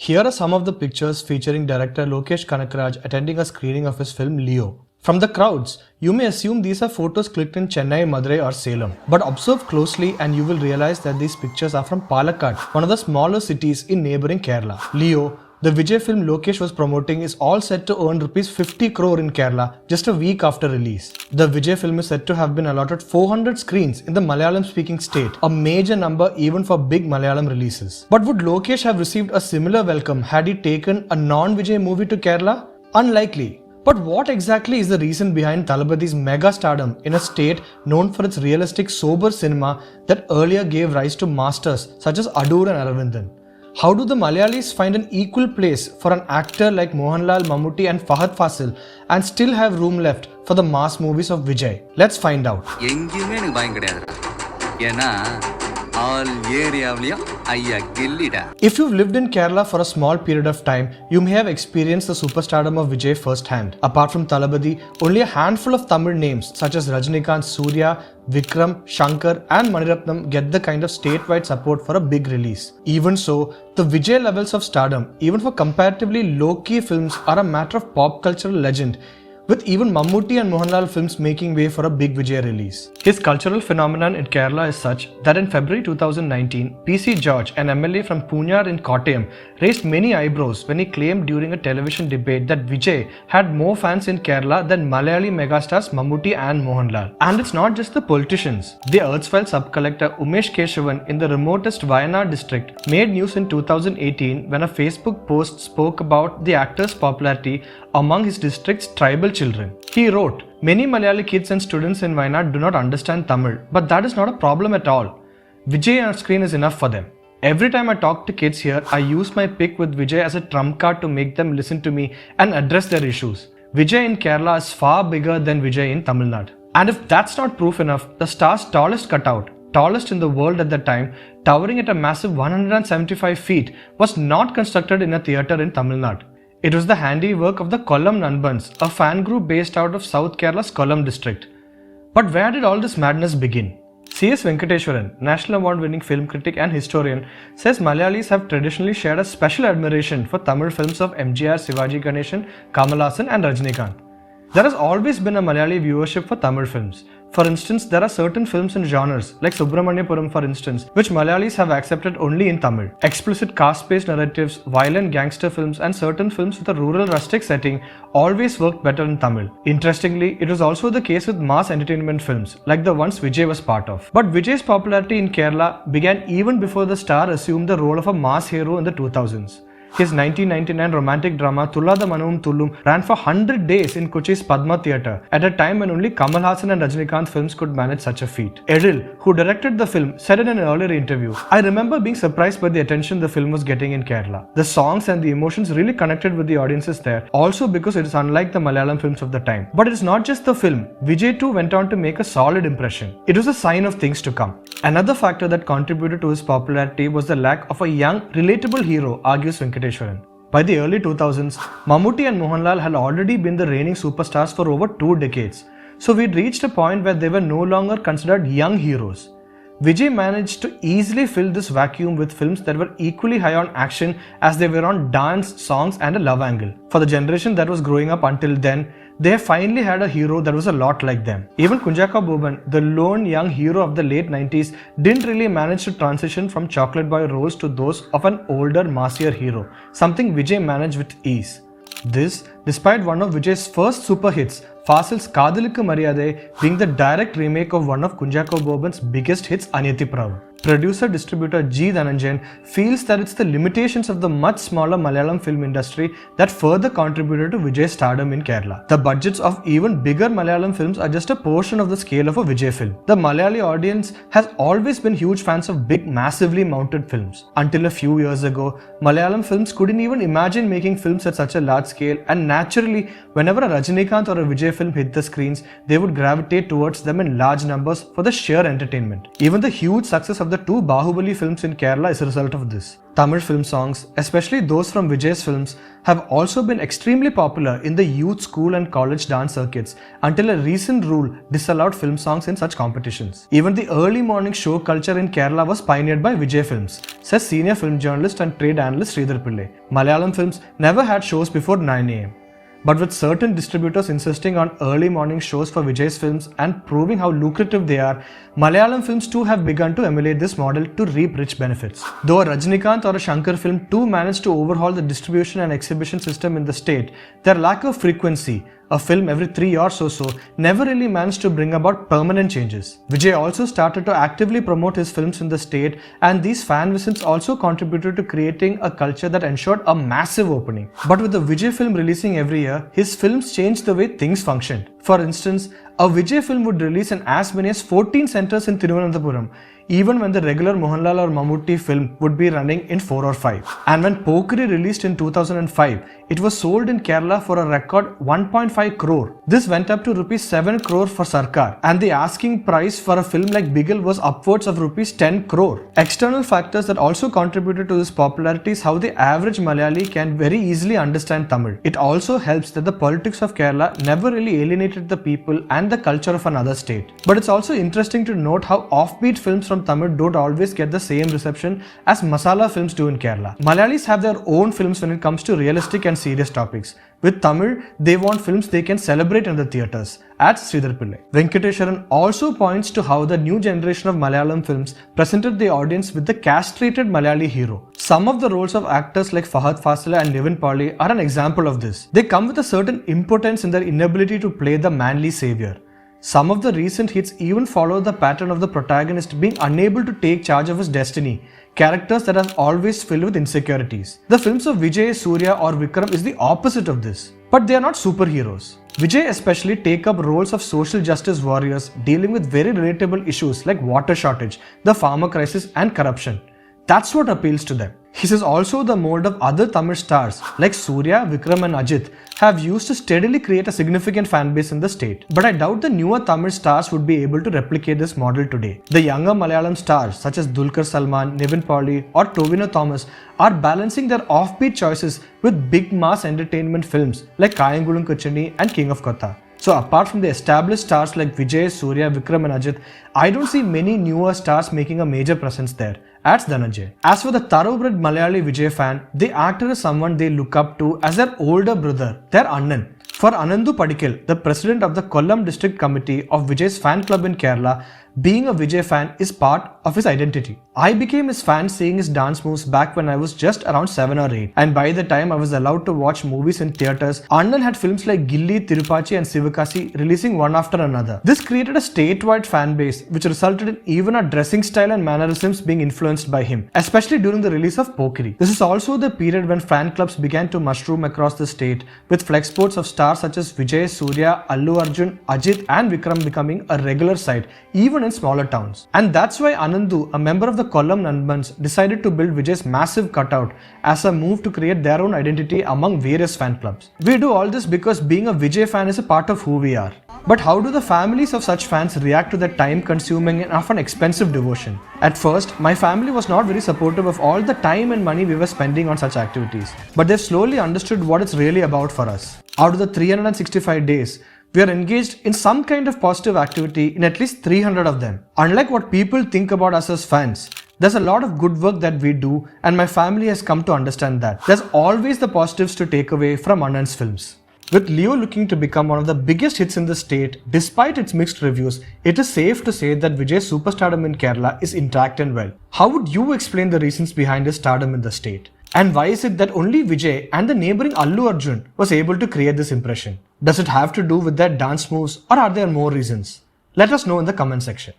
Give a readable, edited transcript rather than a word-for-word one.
Here are some of the pictures featuring director Lokesh Kanakaraj attending a screening of his film Leo. From the crowds, you may assume these are photos clicked in Chennai, Madurai or Salem. But observe closely and you will realize that these pictures are from Palakkad, one of the smaller cities in neighbouring Kerala. Leo, the Vijay film Lokesh was promoting, is all set to earn Rs 50 crore in Kerala just a week after release. The Vijay film is said to have been allotted 400 screens in the Malayalam speaking state, a major number even for big Malayalam releases. But would Lokesh have received a similar welcome had he taken a non-Vijay movie to Kerala? Unlikely. But what exactly is the reason behind Thalapathy's mega stardom in a state known for its realistic, sober cinema that earlier gave rise to masters such as Adoor and Aravindan? How do the Malayalis find an equal place for an actor like Mohanlal, Mammootty and Fahad Fasil and still have room left for the mass movies of Vijay? Let's find out. If you've lived in Kerala for a small period of time, you may have experienced the superstardom of Vijay firsthand. Apart from Thalapathy, only a handful of Tamil names such as Rajinikanth, Surya, Vikram, Shankar and Maniratnam get the kind of statewide support for a big release. Even so, the Vijay levels of stardom, even for comparatively low-key films, are a matter of pop cultural legend, with even Mammootty and Mohanlal films making way for a big Vijay release. His cultural phenomenon in Kerala is such that in February 2019, PC George, an MLA from Poonar in Kottayam, raised many eyebrows when he claimed during a television debate that Vijay had more fans in Kerala than Malayali megastars Mammootty and Mohanlal. And it's not just the politicians. The erstwhile sub-collector Umesh Keshavan in the remotest Wayanad district made news in 2018 when a Facebook post spoke about the actor's popularity among his district's tribal children. He wrote, "Many Malayali kids and students in Wayanad do not understand Tamil, but that is not a problem at all. Vijay on screen is enough for them. Every time I talk to kids here, I use my pick with Vijay as a trump card to make them listen to me and address their issues. Vijay in Kerala is far bigger than Vijay in Tamil Nadu." And if that's not proof enough, the star's tallest cutout, tallest in the world at the time, towering at a massive 175 feet, was not constructed in a theatre in Tamil Nadu. It was the handiwork of the Kollam Nanbans, a fan group based out of South Kerala's Kollam district. But where did all this madness begin? C.S. Venkateshwaran, National Award-winning film critic and historian, says Malayalis have traditionally shared a special admiration for Tamil films of MGR, Sivaji Ganeshan, Kamal Hassan and Rajinikanth. There has always been a Malayali viewership for Tamil films. For instance, there are certain films and genres, like Subramaniapuram for instance, which Malayalis have accepted only in Tamil. Explicit caste-based narratives, violent gangster films and certain films with a rural rustic setting always worked better in Tamil. Interestingly, it was also the case with mass entertainment films, like the ones Vijay was part of. But Vijay's popularity in Kerala began even before the star assumed the role of a mass hero in the 2000s. His 1999 romantic drama Thullada Manavum Thullum ran for 100 days in Kochi's Padma Theatre at a time when only Kamal Hassan and Rajinikanth films could manage such a feat. Eril, who directed the film, said in an earlier interview, "I remember being surprised by the attention the film was getting in Kerala. The songs and the emotions really connected with the audiences there, also because it is unlike the Malayalam films of the time. But it is not just the film. Vijay too went on to make a solid impression. It was a sign of things to come." Another factor that contributed to his popularity was the lack of a young, relatable hero, argues Venkateshwaran. By the early 2000s, Mammootty and Mohanlal had already been the reigning superstars for over 2 decades. So we'd reached a point where they were no longer considered young heroes. Vijay managed to easily fill this vacuum with films that were equally high on action as they were on dance, songs and a love angle. For the generation that was growing up until then, they finally had a hero that was a lot like them. Even Kunjaka Boban, the lone young hero of the late 90s, didn't really manage to transition from chocolate boy roles to those of an older, massier hero, something Vijay managed with ease. This, despite one of Vijay's first super hits, Fasil's Kadalukku Mariyadai, being the direct remake of one of Kunjaka Boban's biggest hits, Aniyati Pravu. Producer-distributor G. Dhananjayan feels that it's the limitations of the much smaller Malayalam film industry that further contributed to Vijay's stardom in Kerala. The budgets of even bigger Malayalam films are just a portion of the scale of a Vijay film. The Malayali audience has always been huge fans of big, massively mounted films. Until a few years ago, Malayalam films couldn't even imagine making films at such a large scale, and naturally, whenever a Rajinikanth or a Vijay film hit the screens, they would gravitate towards them in large numbers for the sheer entertainment. Even the huge success of of the two Bahubali films in Kerala is a result of this. Tamil film songs, especially those from Vijay's films, have also been extremely popular in the youth school and college dance circuits until a recent rule disallowed film songs in such competitions. Even the early morning show culture in Kerala was pioneered by Vijay films, says senior film journalist and trade analyst Sridhar Pillai. Malayalam films never had shows before 9 am. But with certain distributors insisting on early morning shows for Vijay's films and proving how lucrative they are, Malayalam films too have begun to emulate this model to reap rich benefits. Though a Rajinikanth or a Shankar film too managed to overhaul the distribution and exhibition system in the state, their lack of frequency, a film every 3 years or so, never really managed to bring about permanent changes. Vijay also started to actively promote his films in the state, and these fan visits also contributed to creating a culture that ensured a massive opening. But with the Vijay film releasing every year, his films changed the way things functioned. For instance, a Vijay film would release in as many as 14 centres in Thiruvananthapuram, even when the regular Mohanlal or Mammootty film would be running in 4 or 5. And when Pookutty released in 2005, it was sold in Kerala for a record 1.5 crore. This went up to rupees 7 crore for Sarkar, and the asking price for a film like Bigil was upwards of rupees 10 crore. External factors that also contributed to this popularity is how the average Malayali can very easily understand Tamil. It also helps that the politics of Kerala never really alienated the people and the culture of another state. But it's also interesting to note how offbeat films from Tamil don't always get the same reception as masala films do in Kerala. Malayalis have their own films when it comes to realistic and serious topics. With Tamil, they want films they can celebrate in the theatres, adds Sridhar Pillai. Venkateswaran also points to how the new generation of Malayalam films presented the audience with the castrated Malayali hero. Some of the roles of actors like Fahad Fasila and Nivin Pauly are an example of this. They come with a certain impotence in their inability to play the manly savior. Some of the recent hits even follow the pattern of the protagonist being unable to take charge of his destiny, characters that are always filled with insecurities. The films of Vijay, Surya or Vikram is the opposite of this. But they are not superheroes. Vijay especially take up roles of social justice warriors dealing with very relatable issues like water shortage, the farmer crisis and corruption. That's what appeals to them. His is also the mold of other Tamil stars like Surya, Vikram and Ajit have used to steadily create a significant fan base in the state. But I doubt the newer Tamil stars would be able to replicate this model today. The younger Malayalam stars such as Dulquer Salman, Nivin Pauly or Tovino Thomas are balancing their offbeat choices with big mass entertainment films like Kayangulum Kuchani and King of Kotha. So apart from the established stars like Vijay, Surya, Vikram and Ajit, I don't see many newer stars making a major presence there, adds Dhananjay. As for the thoroughbred Malayali Vijay fan, the actor is someone they look up to as their older brother, their Annan. For Anandu Padikal, the president of the Kollam district committee of Vijay's fan club in Kerala, being a Vijay fan is part of his identity. I became his fan seeing his dance moves back when I was just around 7 or 8, and by the time I was allowed to watch movies in theatres, Annan had films like Gilli, Tirupachi and Sivakasi releasing one after another. This created a statewide fan base which resulted in even our dressing style and mannerisms being influenced by him, especially during the release of Pookutty. This is also the period when fan clubs began to mushroom across the state, with flex sports of stars such as Vijay, Surya, Allu Arjun, Ajit and Vikram becoming a regular sight, even in smaller towns. And that's why Anandu, a member of the Kollam Nanbans, decided to build Vijay's massive cutout as a move to create their own identity among various fan clubs. We do all this because being a Vijay fan is a part of who we are. But how do the families of such fans react to the time-consuming and often expensive devotion? At first, my family was not very supportive of all the time and money we were spending on such activities. But they've slowly understood what it's really about for us. Out of the 365 days, we are engaged in some kind of positive activity in at least 300 of them. Unlike what people think about us as fans, there's a lot of good work that we do, and my family has come to understand that. There's always the positives to take away from Anand's films. With Leo looking to become one of the biggest hits in the state, despite its mixed reviews, it is safe to say that Vijay's superstardom in Kerala is intact and well. How would you explain the reasons behind his stardom in the state? And why is it that only Vijay and the neighbouring Allu Arjun was able to create this impression? Does it have to do with their dance moves, or are there more reasons? Let us know in the comment section.